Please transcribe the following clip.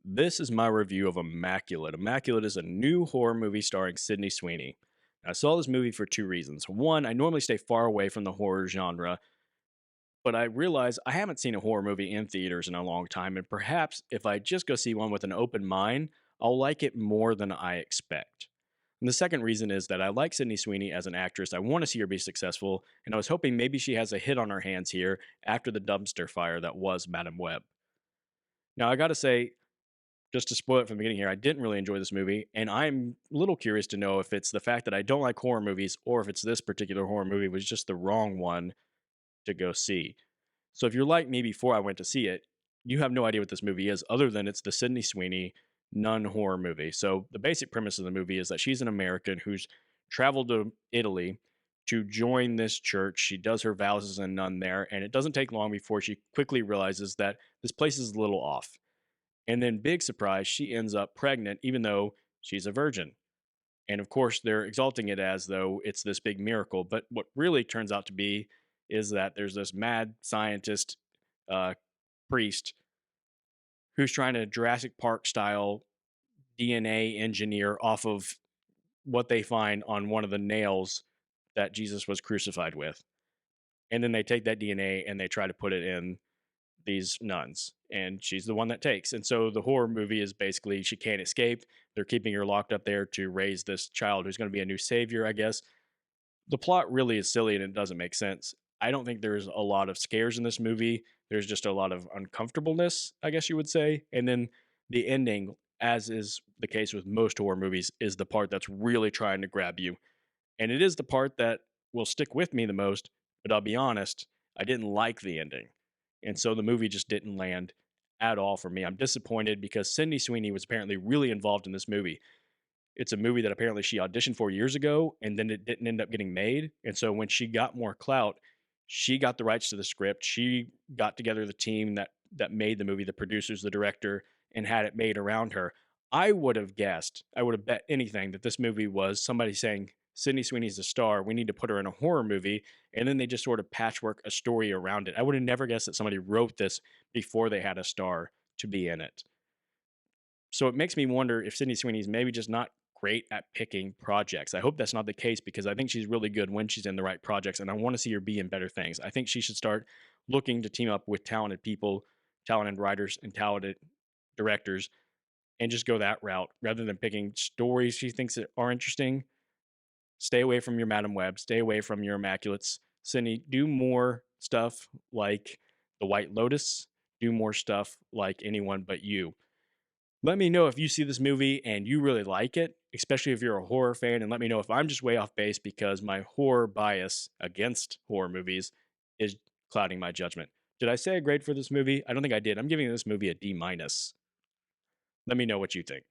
This is my review of Immaculate. Immaculate is a new horror movie starring Sydney Sweeney. I saw this movie for two reasons. One, I normally stay far away from the horror genre, but I realize I haven't seen a horror movie in theaters in a long time, and perhaps if I just go see one with an open mind, I'll like it more than I expect. And the second reason is that I like Sydney Sweeney as an actress. I want to see her be successful, and I was hoping maybe she has a hit on her hands here after the dumpster fire that was Madam Web. Now, I gotta say, just to spoil it from the beginning here, I didn't really enjoy this movie, and I'm a little curious to know if it's the fact that I don't like horror movies or if it's this particular horror movie was just the wrong one to go see. So if you're like me before I went to see it, you have no idea what this movie is other than it's the Sydney Sweeney nun horror movie. So the basic premise of the movie is that she's an American who's traveled to Italy to join this church. She does her vows as a nun there, and it doesn't take long before she quickly realizes that this place is a little off. And then, big surprise, she ends up pregnant, even though she's a virgin. And of course, they're exalting it as though it's this big miracle. But what really turns out to be is that there's this mad scientist uh, priest who's trying to Jurassic Park style DNA engineer off of what they find on one of the nails that Jesus was crucified with. And then they take that DNA and they try to put it in these nuns, and she's the one that takes. And so the horror movie is basically she can't escape. They're keeping her locked up there to raise this child who's going to be a new savior, I guess. The plot really is silly and it doesn't make sense. I don't think there's a lot of scares in this movie. There's just a lot of uncomfortableness, I guess you would say. And then the ending, as is the case with most horror movies, is the part that's really trying to grab you. And it is the part that will stick with me the most, but I'll be honest, I didn't like the ending. And so the movie just didn't land at all for me. I'm disappointed because Sydney Sweeney was apparently really involved in this movie. It's a movie that apparently she auditioned for years ago and then it didn't end up getting made. And so when she got more clout, she got the rights to the script. She got together the team that made the movie, the producers, the director, and had it made around her. I would have guessed, I would have bet anything that this movie was somebody saying, Sydney Sweeney's a star. We need to put her in a horror movie. And then they just sort of patchwork a story around it. I would have never guessed that somebody wrote this before they had a star to be in it. So it makes me wonder if Sydney Sweeney's maybe just not great at picking projects. I hope that's not the case because I think she's really good when she's in the right projects, and I want to see her be in better things. I think she should start looking to team up with talented people, talented writers, and talented directors, and just go that route rather than picking stories she thinks that are interesting. Stay away from your Madam Web. Stay away from your Immaculates. Sydney, do more stuff like The White Lotus. Do more stuff like Anyone But You. Let me know if you see this movie and you really like it, especially if you're a horror fan, and let me know if I'm just way off base because my horror bias against horror movies is clouding my judgment. Did I say a grade for this movie? I don't think I did. I'm giving this movie a D minus. Let me know what you think.